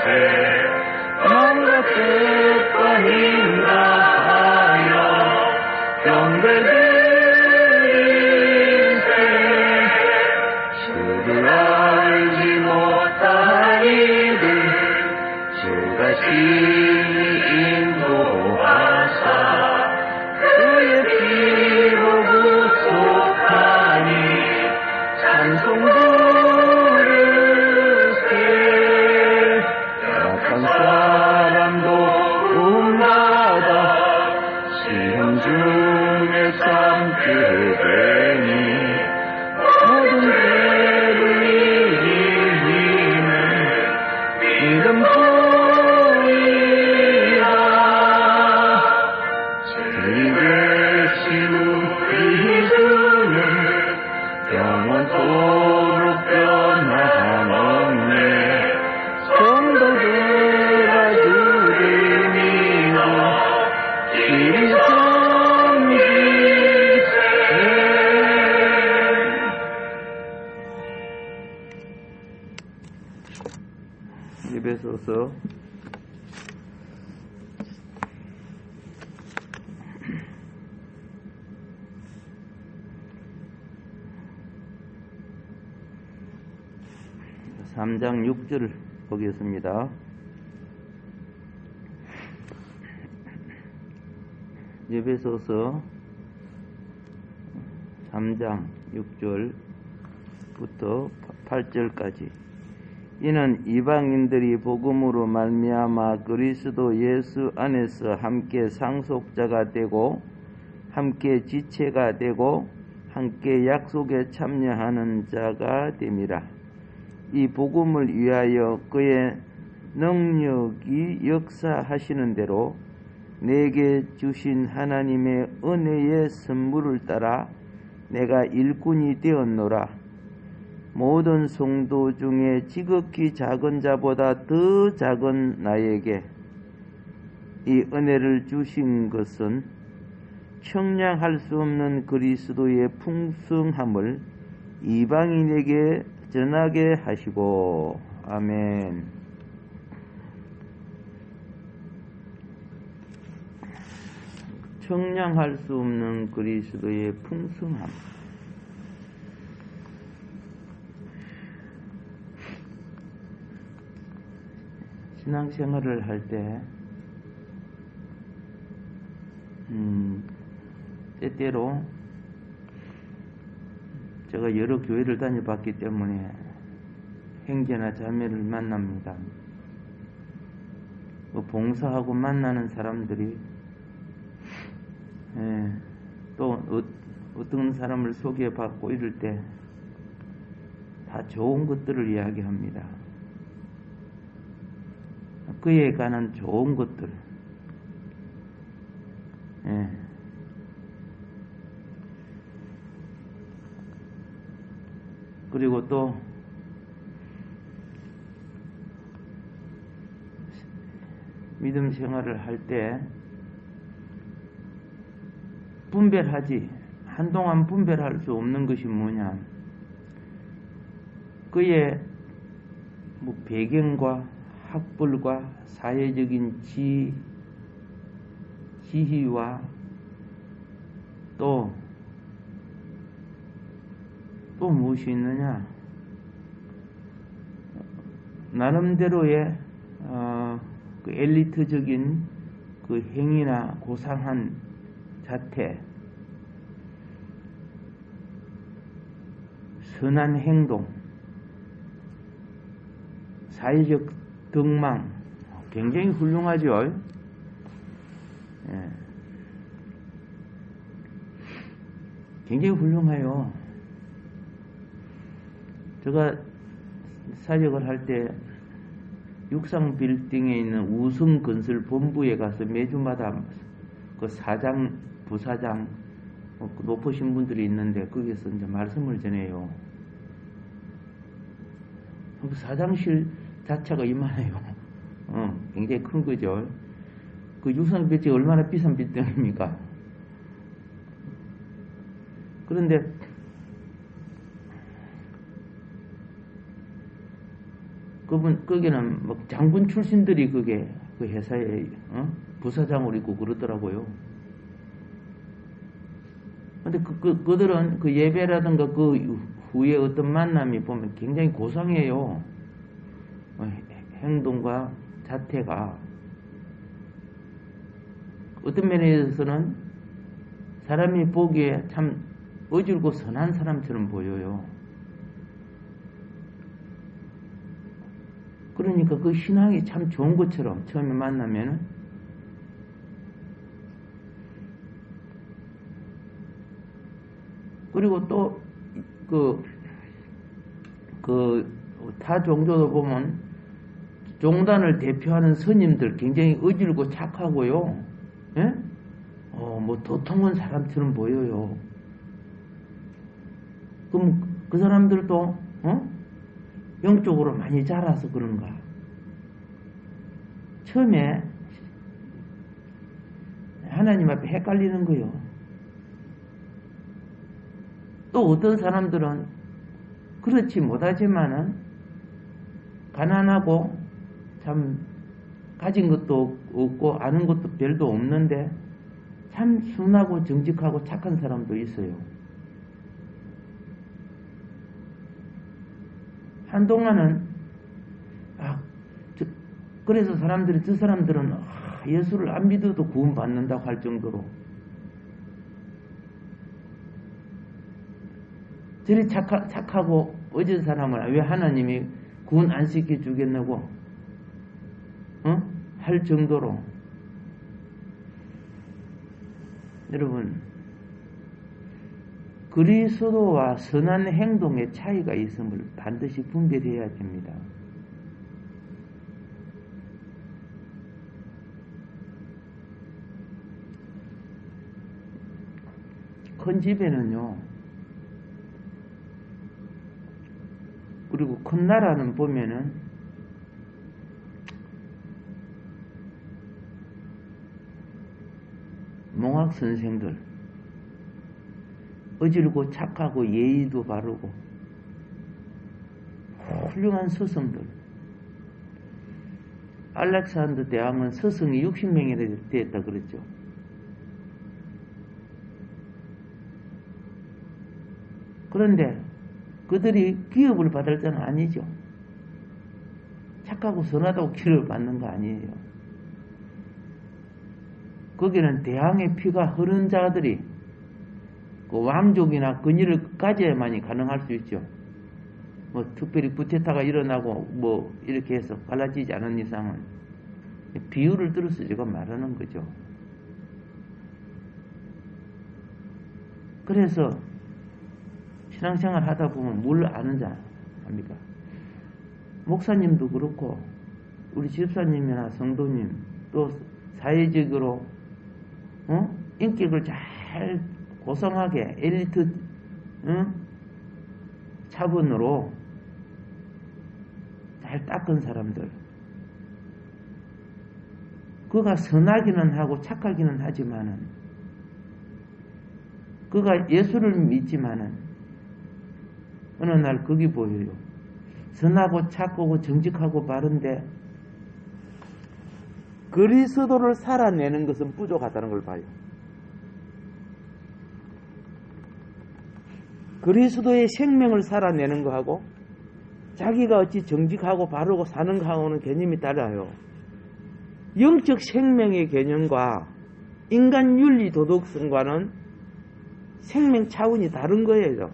마음과 뜻과 힘과 하여 경배드리세. 주를 알지 못할 이들 주가 친히 인도하사 그의 피로 구속하니 찬송 부르세. 약한 사람도 구원받아 시험 중에 삼게 되니 모든 죄를 이기는 믿음뿐이라. 죄인 되신 그리스도는 영원토록 변함없네. 성도들아 주를 믿어 주를 섬기세. 에베소서 3장 6절 보겠습니다. 에베소서 3장 6절부터 8절까지. 이는 이방인들이 복음으로 말미암아 그리스도 예수 안에서 함께 상속자가 되고 함께 지체가 되고 함께 약속에 참여하는 자가 됨이라. 이 복음을 위하여 그의 능력이 역사하시는 대로 내게 주신 하나님의 은혜의 선물을 따라 내가 일꾼이 되었노라. 모든 성도 중에 지극히 작은 자보다 더 작은 나에게 이 은혜를 주신 것은 청량할 수 없는 그리스도의 풍성함을 이방인에게 전하게 하시고. 아멘. 청량할 수 없는 그리스도의 풍성함. 신앙생활을 할 때 때때로 제가 여러 교회를 다녀봤기 때문에 형제나 자매를 만납니다. 봉사하고 만나는 사람들이 또 어떤 사람을 소개받고 이럴 때 다 좋은 것들을 이야기합니다. 그에 관한 좋은 것들. 그리고 또 믿음 생활을 할 때 한동안 분별할 수 없는 것이 뭐냐, 그의 배경과 학벌과 사회적인 지위와 또 무엇이 있느냐, 나름대로의 그 엘리트적인 그 행위나 고상한 자태, 선한 행동, 사회적 덕망, 굉장히 훌륭하죠. 굉장히 훌륭해요. 제가 사역을 할 때 육상 빌딩에 있는 우승 건설 본부에 가서 매주마다 그 사장, 부사장, 높으신 분들이 있는데 거기서 이제 말씀을 전해요. 그 사장실 자체가 이만해요. 굉장히 큰 거죠. 그 육상 빌딩이 얼마나 비싼 빌딩입니까? 그런데 거기는 뭐 장군 출신들이 그게 그 회사에 부사장으로 있고 그러더라고요. 근데 그들은 그 예배라든가 그 후에 어떤 만남이 보면 굉장히 고상해요. 행동과 자태가. 어떤 면에서는 사람이 보기에 참 어질고 선한 사람처럼 보여요. 그러니까 그 신앙이 참 좋은 것처럼 처음에 만나면은 그리고 또 타 종교도 보면 종단을 대표하는 스님들 굉장히 어질고 착하고요. 예? 뭐 도통한 사람처럼 보여요. 그럼 그 사람들도 영적으로 많이 자라서 그런가? 처음에 하나님 앞에 헷갈리는 거요. 또 어떤 사람들은 그렇지 못하지만은 가난하고 참 가진 것도 없고 아는 것도 별도 없는데 참 순하고 정직하고 착한 사람도 있어요. 한동안은 그래서 사람들이 저 사람들은 예수를 안 믿어도 구원받는다고 할 정도로 저리 착하고 어진 사람을 왜 하나님이 구원 안 시켜주겠냐고 할 정도로 여러분 그리스도와 선한 행동의 차이가 있음을 반드시 분별해야 됩니다. 큰 집에는요, 그리고 큰 나라는 보면은 몽학 선생들, 어질고 착하고 예의도 바르고 훌륭한 스승들. 알렉산더 대왕은 스승이 60명이나 되었다 그랬죠. 그런데 그들이 기업을 받을 자는 아니죠. 착하고 선하다고 기업을 받는 거 아니에요. 거기는 대왕의 피가 흐른 자들이 그 왕족이나 근위를 가져야만이 가능할 수 있죠. 뭐 특별히 부테타가 일어나고 뭐 이렇게 해서 갈라지지 않은 이상은 비유를 들어서 제가 말하는 거죠. 그래서 신앙생활 하다 보면 뭘 아는 자 합니까? 목사님도 그렇고 우리 집사님이나 성도님 또 사회적으로 인격을 잘 고상하게 엘리트 차분으로 잘 닦은 사람들, 그가 선하기는 하고 착하기는 하지만은 그가 예수를 믿지만은 어느 날 거기 보여요. 선하고 착하고 정직하고 바른데 그리스도를 살아내는 것은 부족하다는 걸 봐요. 그리스도의 생명을 살아내는 거하고 자기가 어찌 정직하고 바르고 사는 거하고는 개념이 달라요. 영적 생명의 개념과 인간 윤리 도덕성과는 생명 차원이 다른 거예요.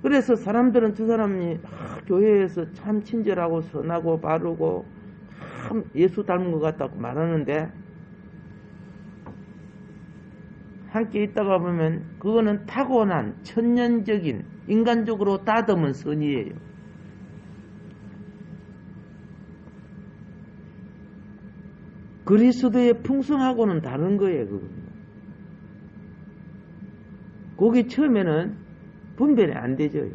그래서 사람들은 저 사람이 교회에서 참 친절하고 선하고 바르고 참 예수 닮은 것 같다고 말하는데 함께 있다가 보면 그거는 타고난 천년적인 인간적으로 다듬은 선이에요. 그리스도의 풍성하고는 다른 거예요. 그거는. 거기 처음에는 분별이 안 되죠.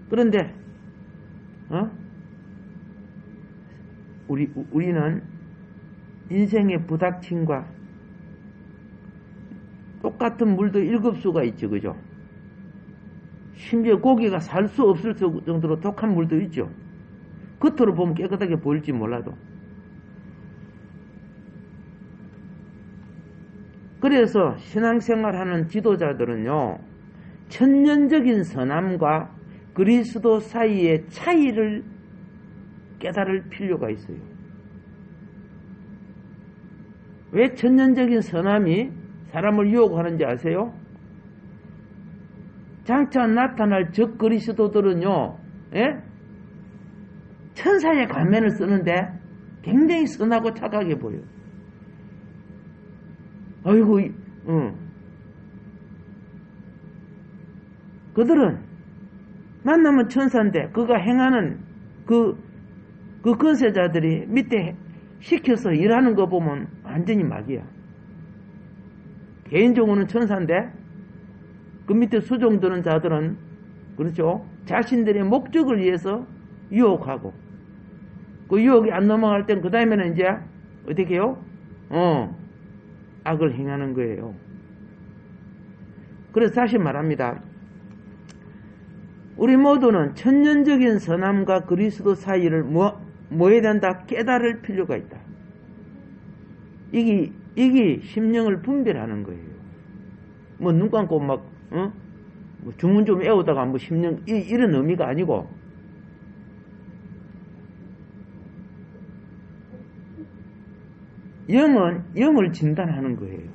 그런데 우리는 인생의 부닥침과 똑같은 물도 7수가 있죠. 그죠? 심지어 고기가 살 수 없을 정도로 독한 물도 있죠. 겉으로 보면 깨끗하게 보일지 몰라도. 그래서 신앙생활하는 지도자들은요, 천년적인 선함과 그리스도 사이의 차이를 깨달을 필요가 있어요. 왜 천년적인 선함이 사람을 유혹하는지 아세요? 장차 나타날 적 그리스도들은요, 예? 천사의 가면을 쓰는데 굉장히 선하고 착하게 보여요. 아이고, 그들은 만나면 천사인데 그가 행하는 그 권세자들이 밑에 시켜서 일하는 거 보면 완전히 막이야. 개인적으로는 천사인데 그 밑에 수종드는 자들은 그렇죠. 자신들의 목적을 위해서 유혹하고 그 유혹이 안 넘어갈 땐 그 다음에는 이제 어떻게 해요? 악을 행하는 거예요. 그래서 다시 말합니다. 우리 모두는 천년적인 선함과 그리스도 사이를 뭐에 된다? 깨달을 필요가 있다. 이게 심령을 분별하는 거예요. 뭐 눈 감고 막 뭐 주문 좀 외우다가 뭐 심령 이런 의미가 아니고 영은 영을 진단하는 거예요.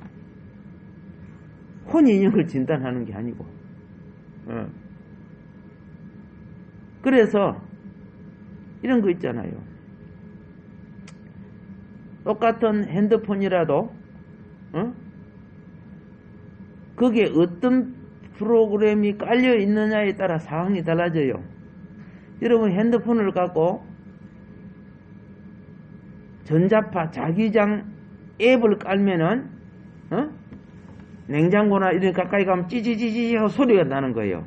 혼이 영을 진단하는 게 아니고. 그래서 이런 거 있잖아요. 똑같은 핸드폰이라도 거기에 어떤 프로그램이 깔려 있느냐에 따라 상황이 달라져요. 여러분 핸드폰을 갖고 전자파 자기장 앱을 깔면은 냉장고나 이런 가까이 가면 찌지지지 하고 소리가 나는 거예요.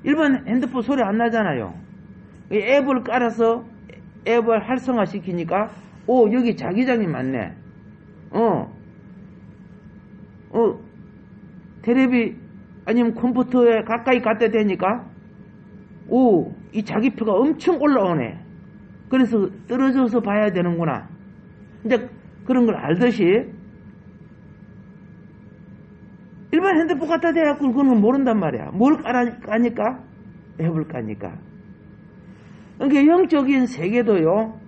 일반 핸드폰 소리 안 나잖아요. 앱을 깔아서 앱을 활성화시키니까 여기 자기장이 많네. 테레비 아니면 컴퓨터에 가까이 갖다 대니까 이 자기표가 엄청 올라오네. 그래서 떨어져서 봐야 되는구나. 이제 그런 걸 알듯이 일반 핸드폰 갖다 대갖고 그건 모른단 말이야. 뭘 까니까? 앱을 까니까. 그러니까 영적인 세계도요.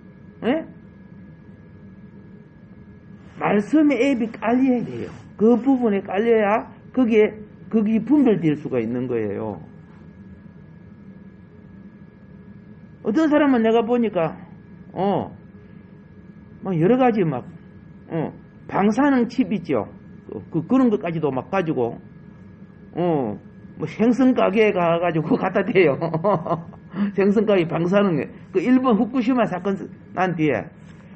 예? 말씀의 앱이 깔려야 돼요. 그 부분에 깔려야 거기 분별될 수가 있는 거예요. 어떤 사람은 내가 보니까 막 여러 가지 방사능 칩 있죠. 그런 것까지도 막 가지고 뭐 생선 가게에 가가지고 그거 갖다 대요. 생선 가게 방사능 그 일본 후쿠시마 사건 난 뒤에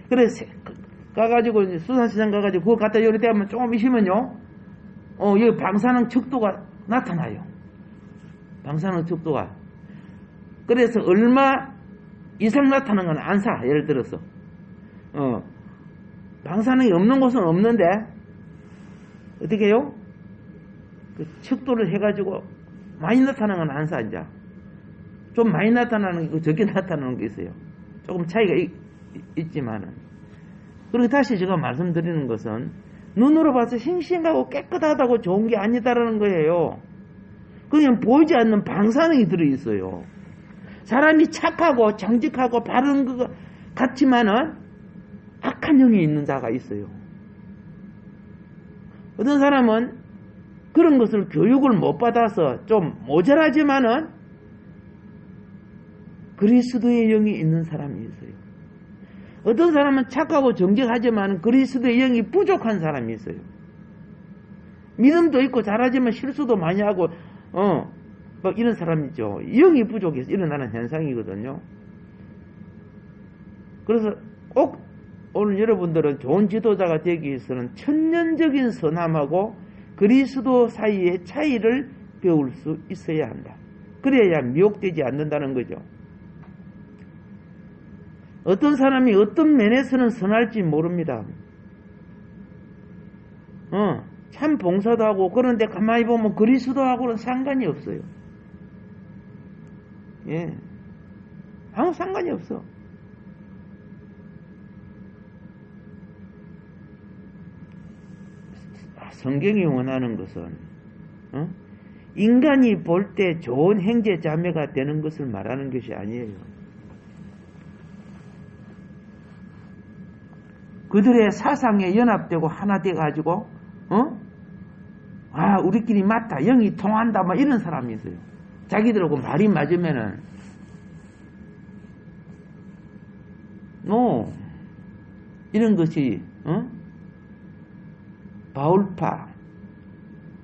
그래서 가가지고 수산시장 가가지고 그거 갖다 요리 대면 조금 있으면요. 여기 방사능 척도가 나타나요. 방사능 척도가. 그래서 얼마 이상 나타나는 건 안 사. 예를 들어서. 방사능이 없는 곳은 없는데, 어떻게 해요? 그 척도를 해가지고 많이 나타나는 건 안 사, 이제. 좀 많이 나타나는 게, 적게 나타나는 게 있어요. 조금 차이가 있지만은. 그리고 다시 제가 말씀드리는 것은, 눈으로 봐서 싱싱하고 깨끗하다고 좋은 게 아니다라는 거예요. 그냥 보이지 않는 방사능이 들어있어요. 사람이 착하고 정직하고 바른 것 같지만은 악한 영이 있는 자가 있어요. 어떤 사람은 그런 것을 교육을 못 받아서 좀 모자라지만은 그리스도의 영이 있는 사람이 있어요. 어떤 사람은 착하고 정직하지만 그리스도의 영이 부족한 사람이 있어요. 믿음도 있고 잘하지만 실수도 많이 하고 막 이런 사람 있죠. 영이 부족해서 일어나는 현상이거든요. 그래서 꼭 오늘 여러분들은 좋은 지도자가 되기 위해서는 천년적인 선함하고 그리스도 사이의 차이를 배울 수 있어야 한다. 그래야 미혹되지 않는다는 거죠. 어떤 사람이 어떤 면에서는 선할지 모릅니다. 참 봉사도 하고 그런데 가만히 보면 그리스도하고는 상관이 없어요. 예. 아무 상관이 없어. 성경이 원하는 것은 인간이 볼 때 좋은 형제 자매가 되는 것을 말하는 것이 아니에요. 그들의 사상에 연합되고 하나 돼가지고 우리끼리 맞다, 영이 통한다, 막 이런 사람이 있어요. 자기들하고 말이 맞으면은 이런 것이 바울파,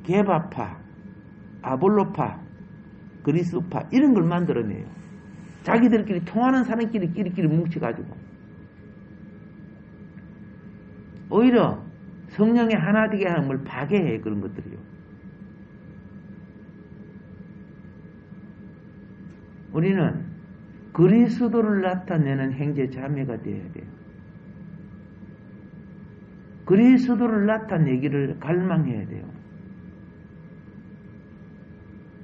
게바파, 아볼로파, 그리스파 이런 걸 만들어내요. 자기들끼리 통하는 사람끼리 끼리끼리 뭉쳐가지고 오히려 성령의 하나 되게 하는 걸 파괴해. 그런 것들이요. 우리는 그리스도를 나타내는 형제 자매가 되어야 돼요. 그리스도를 나타내기를 갈망해야 돼요.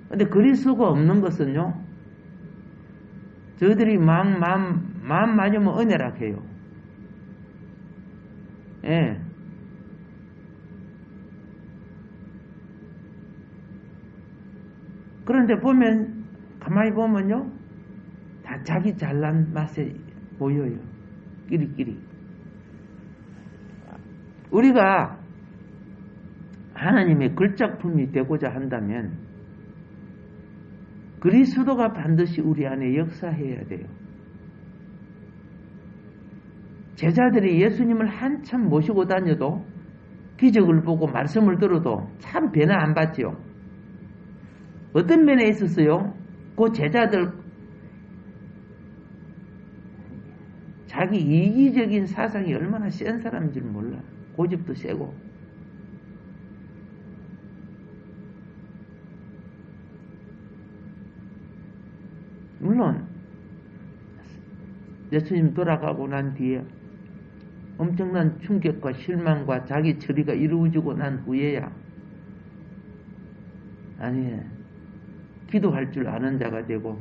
근데 그리스도가 없는 것은요, 저희들이 마음 맞으면 은혜락해요. 예. 그런데 가만히 보면요, 다 자기 잘난 맛에 보여요. 끼리끼리. 우리가 하나님의 걸작품이 되고자 한다면 그리스도가 반드시 우리 안에 역사해야 돼요. 제자들이 예수님을 한참 모시고 다녀도 기적을 보고 말씀을 들어도 참 변화 안 받지요. 어떤 면에 있었어요? 그 제자들 자기 이기적인 사상이 얼마나 센 사람인지 몰라. 고집도 세고. 물론 예수님 돌아가고 난 뒤에 엄청난 충격과 실망과 자기 처리가 이루어지고 난 후에야 기도할 줄 아는 자가 되고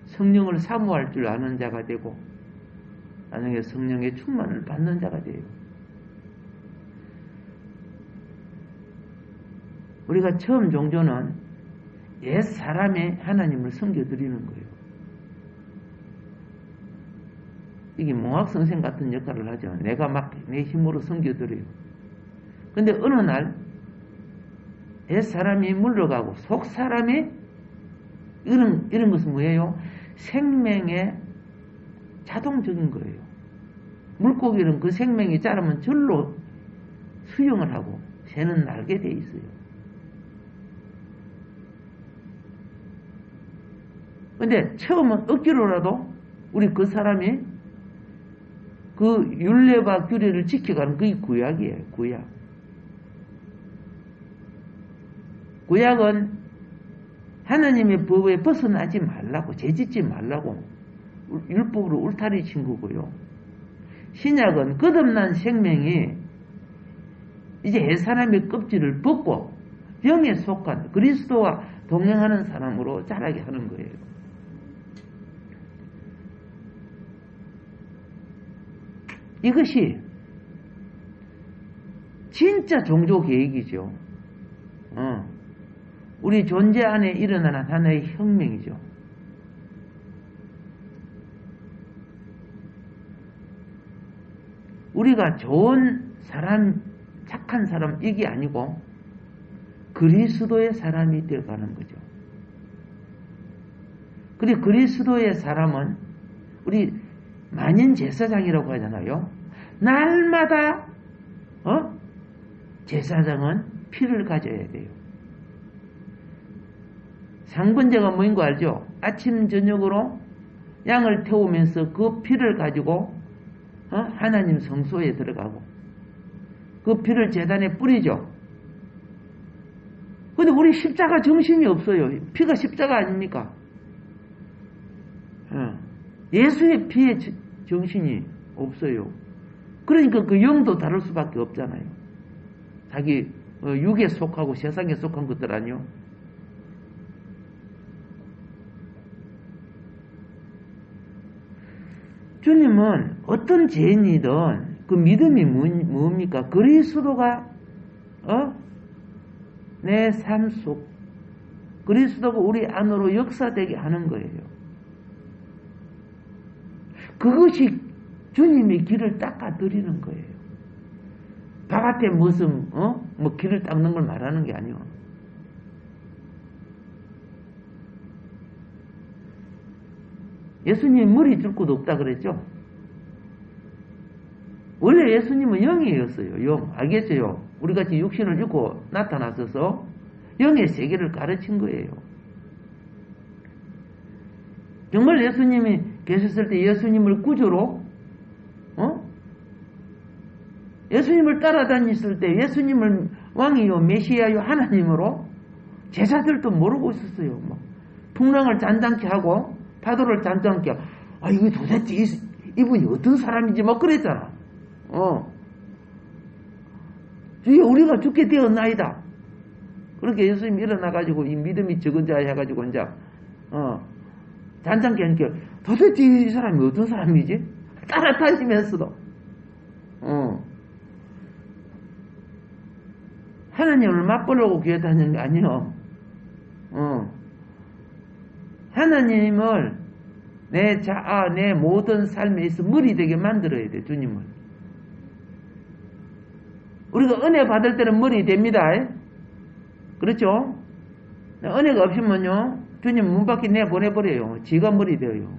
성령을 사모할 줄 아는 자가 되고 나중에 성령의 충만을 받는 자가 돼요. 우리가 처음 종교는 옛 사람의 하나님을 섬겨드리는 거예요. 이게 몽학선생 같은 역할을 하죠. 내가 막 내 힘으로 섬겨드려요. 근데 어느 날 옛 사람이 물러가고 속 사람이 이런 것은 뭐예요? 생명의 자동적인 거예요. 물고기는 그 생명이 자라면 절로 수영을 하고 새는 날게 돼 있어요. 근데 처음은 억지로라도 우리 그 사람이 그 율례와 규례를 지켜가는 그게 구약이에요. 구약. 구약은 하나님의 법에 벗어나지 말라고, 죄짓지 말라고 율법으로 울타리 친 거고요. 신약은 거듭난 생명이 이제 옛사람의 껍질을 벗고 영에 속한 그리스도와 동행하는 사람으로 자라게 하는 거예요. 이것이 진짜 종교 계획이죠. 우리 존재 안에 일어나는 하나의 혁명이죠. 우리가 좋은 사람, 착한 사람 이게 아니고 그리스도의 사람이 되어가는 거죠. 그리고 그리스도의 사람은 우리 만인 제사장이라고 하잖아요. 날마다 제사장은 피를 가져야 돼요. 상번제가 뭐인 거 알죠? 아침 저녁으로 양을 태우면서 그 피를 가지고 하나님 성소에 들어가고 그 피를 제단에 뿌리죠. 근데 우리 십자가 정신이 없어요. 피가 십자가 아닙니까? 예수의 피에 정신이 없어요. 그러니까 그 영도 다를 수밖에 없잖아요. 자기 육에 속하고 세상에 속한 것들 아니요. 주님은 어떤 죄인이든 그 믿음이 뭡니까? 그리스도가 내 삶 속 그리스도가 우리 안으로 역사되게 하는 거예요. 그것이 주님이 길을 닦아 드리는 거예요. 바깥에 무슨 뭐 길을 닦는 걸 말하는 게 아니요. 예수님 머리 줄 곳 없다 그랬죠? 원래 예수님은 영이었어요. 영. 알겠어요? 우리같이 육신을 입고 나타나셔서 영의 세계를 가르친 거예요. 정말 예수님이 계셨을 때 예수님을 구주로 예수님을 따라다녔을 때 예수님을 왕이요 메시아요 하나님으로 제자들도 모르고 있었어요. 뭐 풍랑을 잔잔케 하고 파도를 잔잔케 하고 이거 도대체 이분이 어떤 사람인지 막 그랬잖아. 주여 우리가 죽게 되었나이다. 그렇게 예수님이 일어나가지고 이 믿음이 적은 자 해가지고 이제 잔잔케 하니까 도대체 이 사람이 어떤 사람이지? 따라다니면서도 하나님을 맛보려고 교회 다니는 게 아니요. 하나님을 내 모든 삶에 있어 머리 되게 만들어야 돼, 주님을. 우리가 은혜 받을 때는 머리 됩니다. 그렇죠? 은혜가 없으면요, 주님 문 밖에 내보내버려요. 지가 머리 돼요.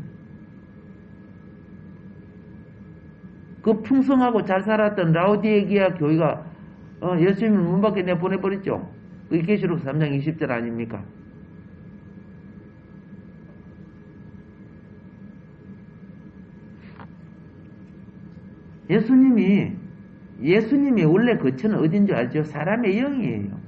그 풍성하고 잘 살았던 라오디게아 교회가 예수님을 문 밖에 내보내버렸죠. 그게 계시록 3장 20절 아닙니까? 예수님이 원래 거처는 어딘 줄 알죠? 사람의 영이에요.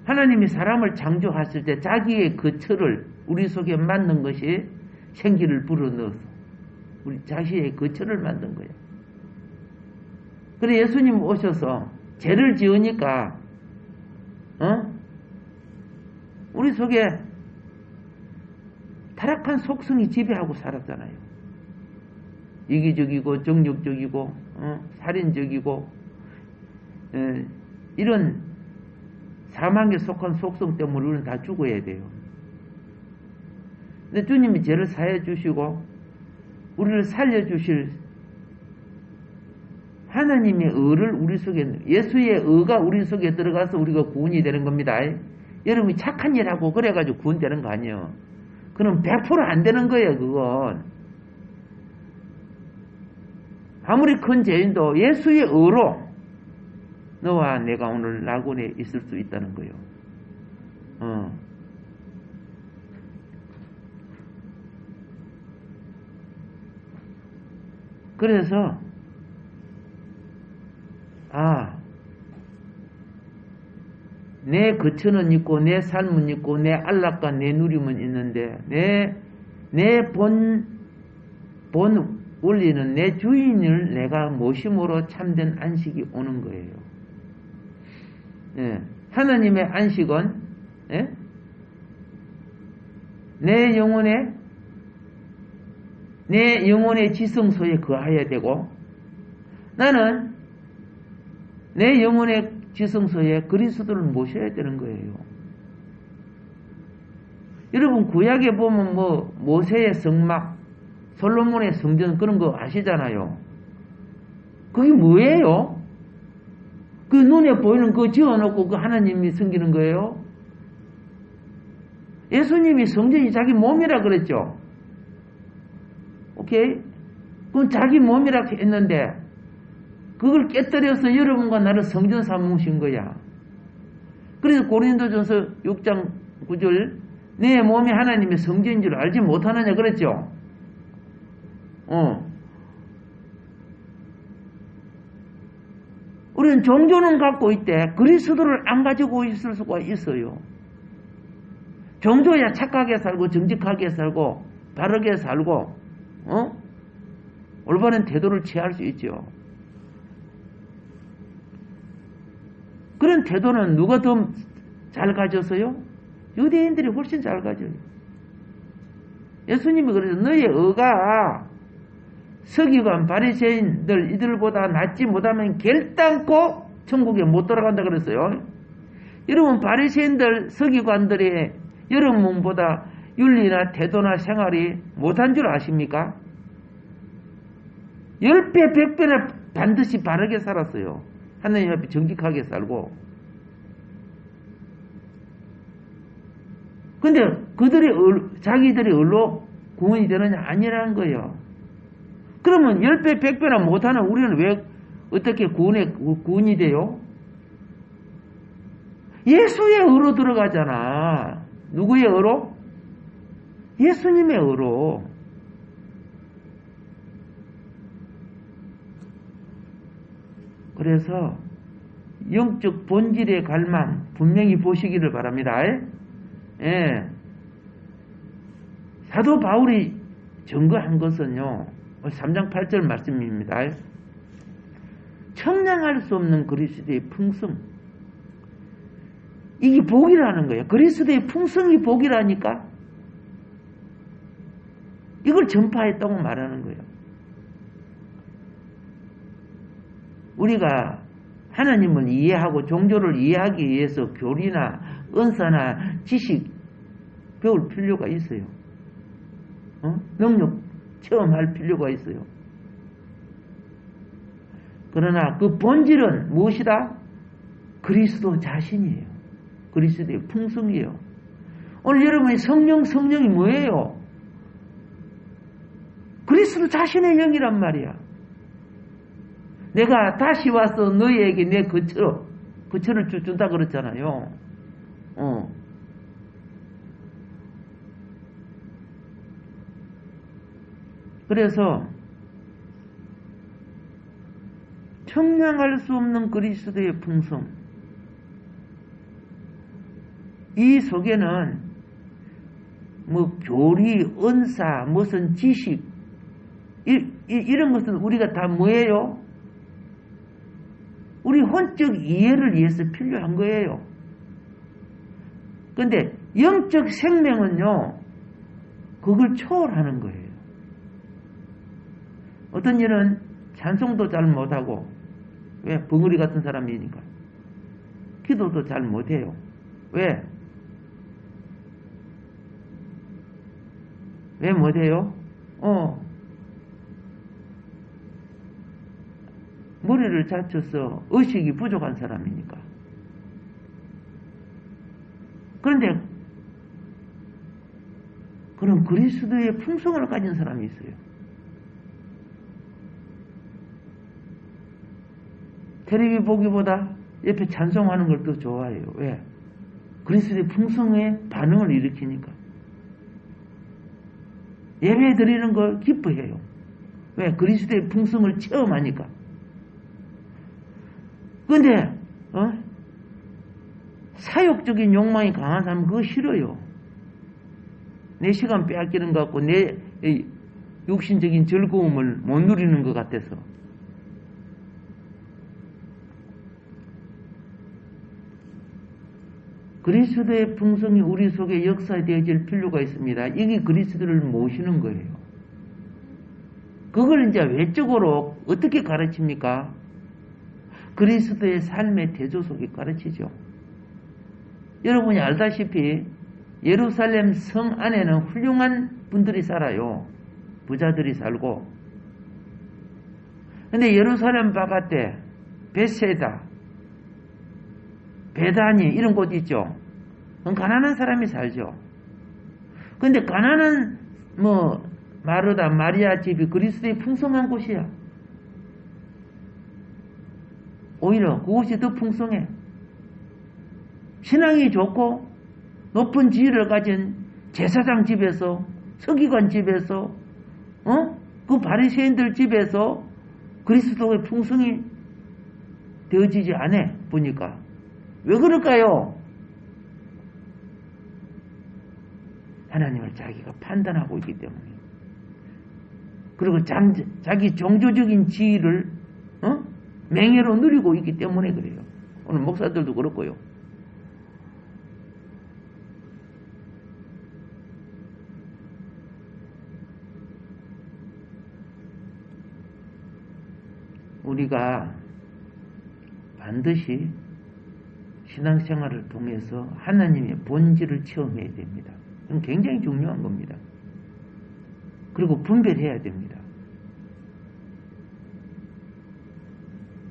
하나님이 사람을 창조하실 때 자기의 거처를 우리 속에 만든 것이 생기를 불어넣어서 우리 자신의 거처를 만든 거예요. 그래 예수님 오셔서 죄를 지으니까 우리 속에 타락한 속성이 지배하고 살았잖아요. 이기적이고 정욕적이고 살인적이고 이런 사망에 속한 속성 때문에 우리는 다 죽어야 돼요. 근데 주님이 죄를 사해 주시고 우리를 살려주실 하나님의 의를 우리 속에, 예수의 의가 우리 속에 들어가서 우리가 구원이 되는 겁니다. 여러분이 착한 일 하고 그래가지고 구원되는 거 아니에요. 그럼 100% 안 되는 거예요, 그건. 아무리 큰 죄인도 예수의 의로 너와 내가 오늘 낙원에 있을 수 있다는 거예요. 그래서 내 거처는 있고 내 삶은 있고 내 안락과 내 누림은 있는데 내 본 원리는 내 주인을 내가 모심으로 참된 안식이 오는 거예요. 하나님의 안식은 내 영혼의 지성소에 거하여야 되고 나는 내 영혼의 지성소에 그리스도를 모셔야 되는 거예요. 여러분 구약에 보면 뭐 모세의 성막, 솔로몬의 성전 그런 거 아시잖아요. 그게 뭐예요? 그 눈에 보이는 거 지어놓고 그 하나님이 섬기는 거예요. 예수님이 성전이 자기 몸이라 그랬죠. 오케이? 그건 자기 몸이라 했는데 그걸 깨뜨려서 여러분과 나를 성전 삼으신 거야. 그래서 고린도전서 6장 9절 내 몸이 하나님의 성전인 줄 알지 못하느냐 그랬죠. 우리는 종교는 갖고 있대 그리스도를 안 가지고 있을 수가 있어요. 종교야 착하게 살고 정직하게 살고 바르게 살고 올바른 태도를 취할 수 있죠. 그런 태도는 누가 더 잘 가졌어요? 유대인들이 훨씬 잘 가져요. 예수님이 그래서 너의 의가 서기관 바리새인들 이들보다 낫지 못하면 결단코 천국에 못 들어간다 그랬어요. 여러분 바리새인들 서기관들의 여러분보다 윤리나 태도나 생활이 못한 줄 아십니까? 10배 100배나 반드시 바르게 살았어요. 하나님 앞에 정직하게 살고. 근데 자기들이 을로 구원이 되느냐? 아니라는 거예요. 그러면 10배 100배나 못하는 우리는 왜 어떻게 구원이 돼요? 예수의 의로 들어가잖아. 누구의 의로? 예수님의 의로. 그래서 영적 본질의 갈망 분명히 보시기를 바랍니다. 예. 사도 바울이 증거한 것은요, 3장 8절 말씀입니다. 청량할 수 없는 그리스도의 풍성. 이게 복이라는 거예요. 그리스도의 풍성이 복이라니까. 이걸 전파했다고 말하는 거예요. 우리가 하나님을 이해하고 종교를 이해하기 위해서 교리나 은사나 지식 배울 필요가 있어요. 능력 체험할 필요가 있어요. 그러나 그 본질은 무엇이다? 그리스도 자신이에요. 그리스도의 풍성이에요. 오늘 여러분의 성령이 뭐예요? 그리스도 자신의 영이란 말이야. 내가 다시 와서 너희에게 내 거처를 준다 그랬잖아요. 그래서 청량할 수 없는 그리스도의 풍성. 이 속에는 뭐 교리, 은사, 무슨 지식 이런 것은 우리가 다 뭐예요? 우리 혼적 이해를 위해서 필요한 거예요. 근데 영적 생명은요, 그걸 초월하는 거예요. 어떤 일은 찬송도 잘 못하고, 왜? 벙어리 같은 사람이니까. 기도도 잘 못해요. 왜? 왜 못해요? 머리를 다쳐서 의식이 부족한 사람이니까. 그런데 그런 그리스도의 풍성을 가진 사람이 있어요. 텔레비 보기보다 옆에 찬송하는 걸 더 좋아해요. 왜? 그리스도의 풍성에 반응을 일으키니까. 예배 드리는 걸 기뻐해요. 왜? 그리스도의 풍성을 체험하니까. 근데 사욕적인 욕망이 강한 사람은 그거 싫어요. 내 시간 빼앗기는 것 같고 내 육신적인 즐거움을 못 누리는 것 같아서. 그리스도의 풍성이 우리 속에 역사되어질 필요가 있습니다. 이게 그리스도를 모시는 거예요. 그걸 이제 외적으로 어떻게 가르칩니까? 그리스도의 삶의 대조 속에 가르치죠. 여러분이 알다시피 예루살렘 성 안에는 훌륭한 분들이 살아요. 부자들이 살고. 근데 예루살렘 바깥에 베세다, 베다니 이런 곳 있죠. 가난한 사람이 살죠. 근데 가난한 마르다, 마리아 집이 그리스도의 풍성한 곳이야. 오히려 그곳이 더 풍성해. 신앙이 좋고 높은 지위를 가진 제사장 집에서, 서기관 집에서, 그 바리새인들 집에서 그리스도의 풍성이 되어지지 않아 보니까. 왜 그럴까요? 하나님을 자기가 판단하고 있기 때문에. 그리고 자기 종교적인 지위를 맹해로 누리고 있기 때문에 그래요. 오늘 목사들도 그렇고요. 우리가 반드시 신앙생활을 통해서 하나님의 본질을 체험해야 됩니다. 그건 굉장히 중요한 겁니다. 그리고 분별해야 됩니다.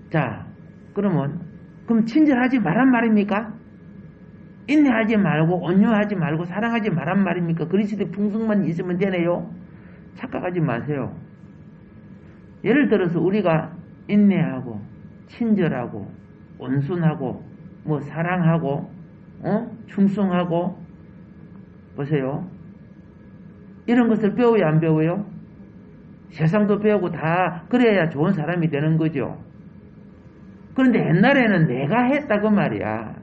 자, 그럼 친절하지 말란 말입니까? 인내하지 말고 온유하지 말고 사랑하지 말란 말입니까? 그리스도의 풍성만 있으면 되네요? 착각하지 마세요. 예를 들어서 우리가 인내하고 친절하고 온순하고 사랑하고 충성하고 보세요. 이런 것을 배워야 안 배워요? 세상도 배우고 다 그래야 좋은 사람이 되는 거죠. 그런데 옛날에는 내가 했다 그 말이야.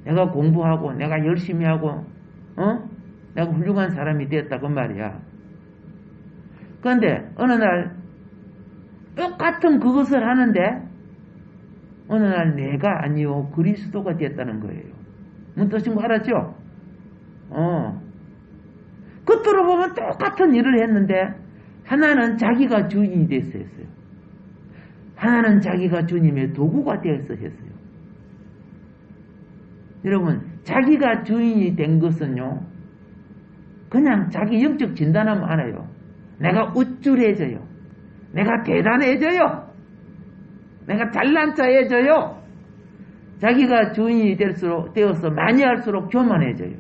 내가 공부하고 내가 열심히 하고 내가 훌륭한 사람이 됐다 그 말이야. 그런데 어느 날 똑같은 그것을 하는데 어느 날 내가 아니요 그리스도가 됐다는 거예요. 무슨 뜻인 거 알았죠? 겉으로 보면 똑같은 일을 했는데 하나는 자기가 주인이 됐어 했어요. 하나는 자기가 주님의 도구가 되어서 했어요. 여러분, 자기가 주인이 된 것은요, 그냥 자기 영적 진단하면 알아요. 내가 우쭐해져요. 내가 대단해져요. 내가 잘난 자해져요. 자기가 주인이 되어서 많이 할수록 교만해져요.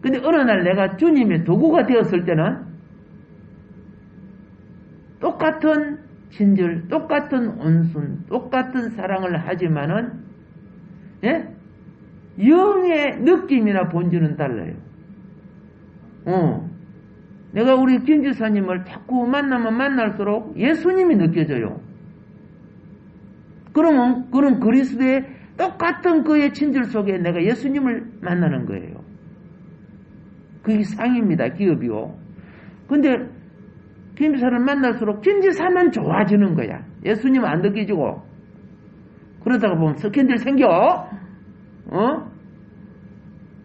근데 어느 날 내가 주님의 도구가 되었을 때는 똑같은 친절, 똑같은 온순, 똑같은 사랑을 하지만은 영의 느낌이나 본질은 달라요. 내가 우리 김지사님을 자꾸 만나면 만날수록 예수님이 느껴져요. 그러면 그런 그리스도의 똑같은 그의 친절 속에 내가 예수님을 만나는 거예요. 그게 상입니다. 기업이요. 근데 김지사를 만날수록 김지사만 좋아지는 거야. 예수님 안 느껴지고. 그러다가 보면 스캔들 생겨.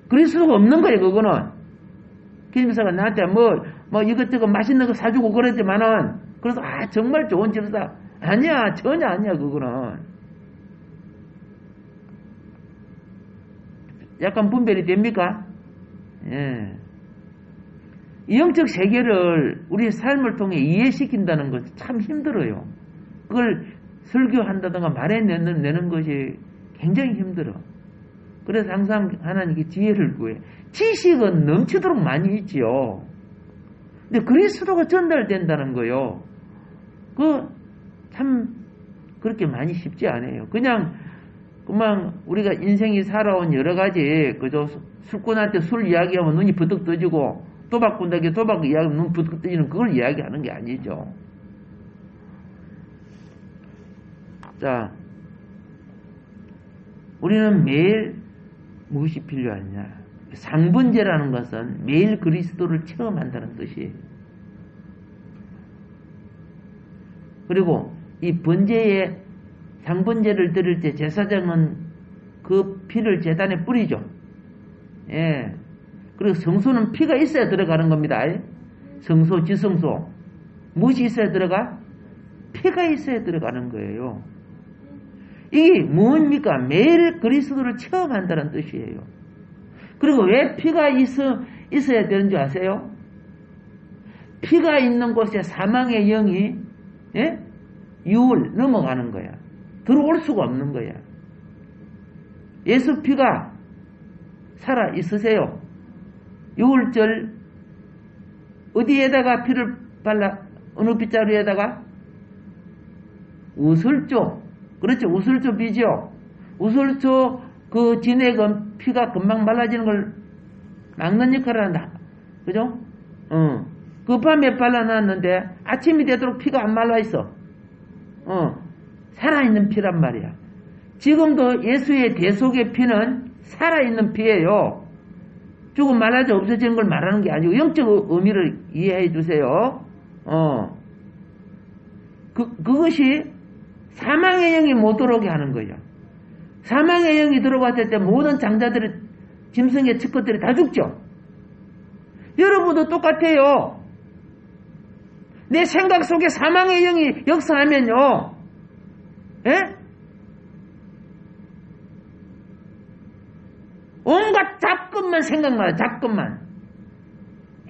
그리스도가 없는 거예요. 그거는. 김지사가 나한테 이것저것 맛있는 거 사주고 그랬지만은 그래서 정말 좋은 집사. 아니야. 전혀 아니야. 그거는. 약간 분별이 됩니까? 예. 이 영적 세계를 우리의 삶을 통해 이해시킨다는 것이 참 힘들어요. 그걸 설교한다든가 말해내는 것이 굉장히 힘들어. 그래서 항상 하나님께 지혜를 구해. 지식은 넘치도록 많이 있지요. 근데 그리스도가 전달된다는 거요. 참 그렇게 많이 쉽지 않아요. 그냥 우리가 인생이 살아온 여러 가지 그저 술꾼한테 술 이야기하면 눈이 버뜩 떠지고 도박꾼다게 도박 이야기하면 눈 버뜩 떠지는 그걸 이야기하는 게 아니죠. 자, 우리는 매일 무엇이 필요하냐? 상번제라는 것은 매일 그리스도를 체험한다는 뜻이에요. 그리고 이 번제에 상번제를 드릴 때 제사장은 그 피를 제단에 뿌리죠. 예. 그리고 성소는 피가 있어야 들어가는 겁니다. 성소, 지성소. 무엇이 있어야 들어가? 피가 있어야 들어가는 거예요. 이게 뭡니까? 매일 그리스도를 체험한다는 뜻이에요. 그리고 왜 피가 있어야 되는지 아세요? 피가 있는 곳에 사망의 영이 유을 넘어가는 거야. 들어올 수가 없는 거야. 예수 피가 살아 있으세요. 유월절 어디에다가 피를 발라? 어느 빗자루에다가? 우슬조. 그렇죠. 우슬조 비죠. 우슬조 그 진액은 피가 금방 말라지는 걸 막는 역할을 한다. 그죠? 그 밤에 발라놨는데 아침이 되도록 피가 안 말라있어. 살아있는 피란 말이야. 지금도 예수의 대속의 피는 살아있는 피예요. 조금 말라져 없어지는 걸 말하는 게 아니고 영적 의미를 이해해 주세요. 그것이 사망의 영이 못 들어오게 하는 거예요. 사망의 영이 들어왔을 때 모든 장자들이 짐승의 측것들이 다 죽죠. 여러분도 똑같아요. 내 생각 속에 사망의 영이 역사하면요, 예? 온갖 잡것만 생각나요. 잡것만.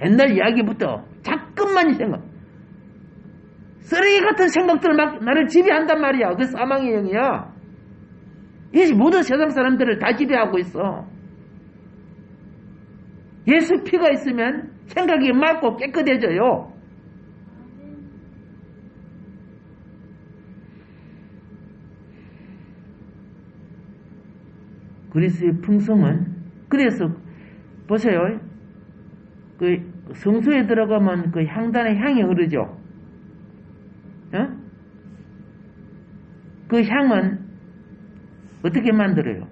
옛날 이야기부터 잡것만 생각. 쓰레기 같은 생각들 막 나를 지배한단 말이야. 그 사망의 영이야. 이 모든 세상 사람들을 다 지배하고 있어. 예수 피가 있으면 생각이 맑고 깨끗해져요. 그리스도의 풍성은, 그래서 보세요. 그 성소에 들어가면 그 향단의 향이 흐르죠. 어? 그 향은 어떻게 만들어요?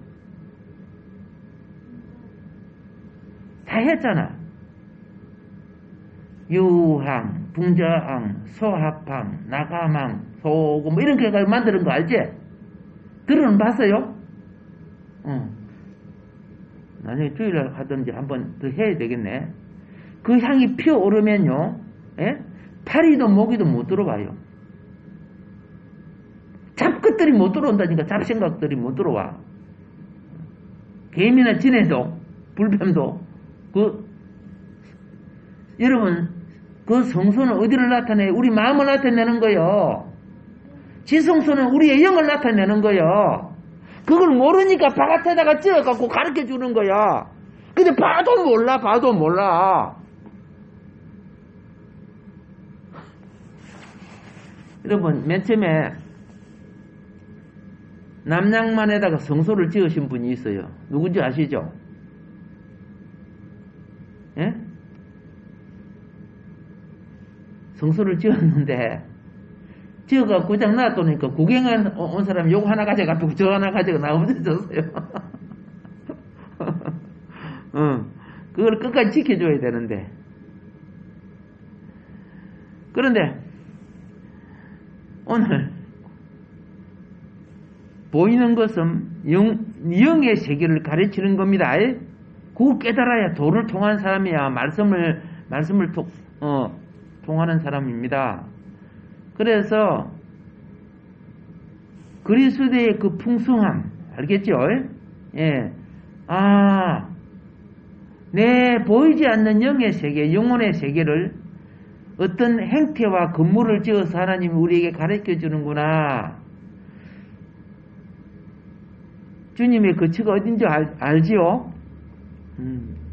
다 했잖아. 유향, 붕자향, 소합향, 나감향, 소금 이런 게 만드는 거 알지? 들어는 봤어요? 나중에 주일날 하든지 한번 더 해야 되겠네. 그 향이 피어오르면요, 예? 파리도 모기도 못 들어와요. 잡것들이 못 들어온다니까. 잡생각들이 못 들어와. 개미나 지네도, 불뱀도, 여러분, 그 성소는 어디를 나타내요? 우리 마음을 나타내는 거요. 지성소는 우리의 영을 나타내는 거요. 그걸 모르니까 바깥에다가 찍어갖고 가르쳐 주는 거야. 근데 봐도 몰라. 여러분, 맨 처음에 남양만에다가 성소를 지으신 분이 있어요. 누군지 아시죠? 예? 성소를 지었는데, 지어가 고장 놔두니까 구경한 온 사람 요거 하나 가져가지고 저 하나 가져가 나 없어졌어요. 그걸 끝까지 지켜줘야 되는데. 그런데 오늘 보이는 것은 영의 세계를 가르치는 겁니다. 그거 깨달아야 도를 통한 사람이야. 말씀을 통하는 사람입니다. 그래서 그리스도의 그 풍성함 알겠죠? 예. 내 보이지 않는 영의 세계, 영혼의 세계를 어떤 행태와 건물을 지어서 하나님이 우리에게 가르쳐 주는구나. 주님의 거처가 어딘지 알지요?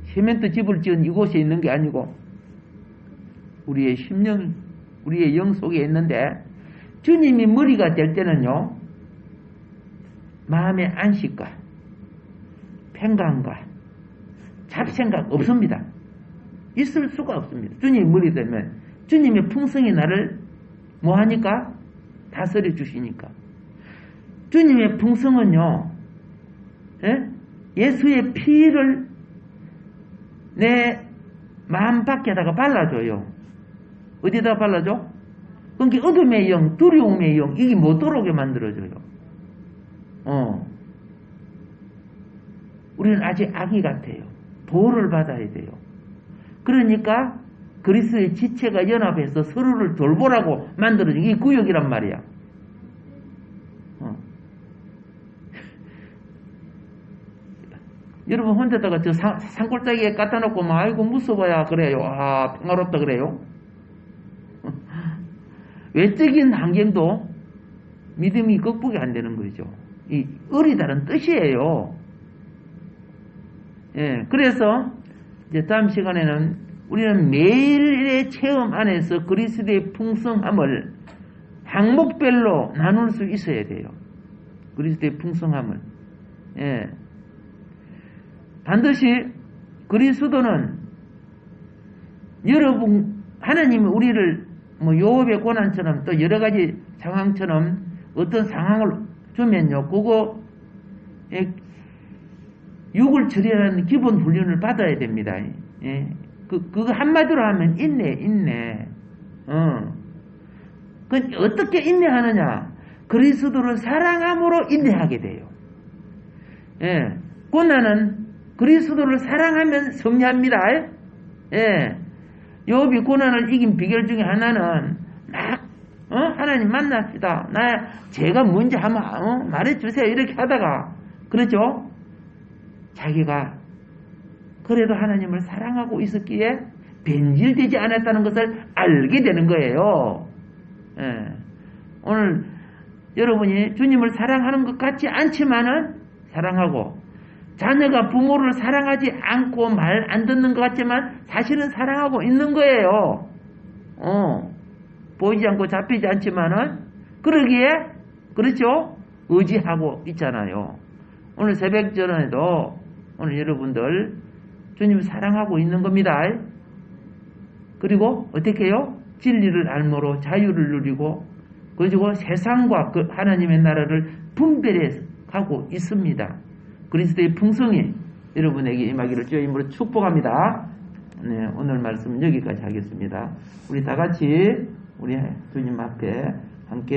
시멘트 집을 지은 이곳에 있는 게 아니고 우리의 심령, 우리의 영 속에 있는데, 주님이 머리가 될 때는요, 마음의 안식과 평강과 잡생각 없습니다. 있을 수가 없습니다. 주님이 머리 되면 주님의 풍성이 나를 뭐하니까? 다스려 주시니까. 주님의 풍성은요, 예수의 피를 내 마음 밖에다가 발라줘요. 어디다 발라줘? 그러니까 어둠의 영, 두려움의 영, 이게 못 들어오게 만들어줘요. 우리는 아직 아기 같아요. 보호를 받아야 돼요. 그러니까 그리스도의 지체가 연합해서 서로를 돌보라고 만들어진 게 구역이란 말이야. 여러분 혼자다가 저 산골짜기에 갖다 놓고 막 아이고 무서워야 그래요. 평화롭다 그래요. 외적인 환경도 믿음이 극복이 안 되는 거죠. 이 어리다는 뜻이에요. 예, 그래서 이제 다음 시간에는 우리는 매일의 체험 안에서 그리스도의 풍성함을 항목별로 나눌 수 있어야 돼요. 그리스도의 풍성함을. 예. 반드시 그리스도는 여러분, 하나님이 우리를 뭐 요업의 고난처럼 또 여러 가지 상황처럼 어떤 상황을 주면요, 그거 육을 처리하는 기본 훈련을 받아야 됩니다. 예. 그거 한마디로 하면 인내. 그 어떻게 인내하느냐? 그리스도를 사랑함으로 인내하게 돼요. 예. 고난은 그리스도를 사랑하면 승리합니다. 예. 요업이 고난을 이긴 비결 중에 하나는 하나님 만납시다. 제가 뭔지 한번 말해주세요. 이렇게 하다가 그렇죠? 자기가 그래도 하나님을 사랑하고 있었기에 변질되지 않았다는 것을 알게 되는 거예요. 예. 오늘 여러분이 주님을 사랑하는 것 같지 않지만은 사랑하고, 자녀가 부모를 사랑하지 않고 말 안 듣는 것 같지만 사실은 사랑하고 있는 거예요. 보이지 않고 잡히지 않지만은 그러기에 그렇죠? 의지하고 있잖아요. 오늘 새벽 전에도 오늘 여러분들 주님 사랑하고 있는 겁니다. 그리고 어떻게 해요? 진리를 알므로 자유를 누리고 그리고 세상과 그 하나님의 나라를 분별해 가고 있습니다. 그리스도의 풍성이 여러분에게 임하기를 주의 이름으로 축복합니다. 네, 오늘 말씀은 여기까지 하겠습니다. 우리 다 같이 우리 주님 앞에 함께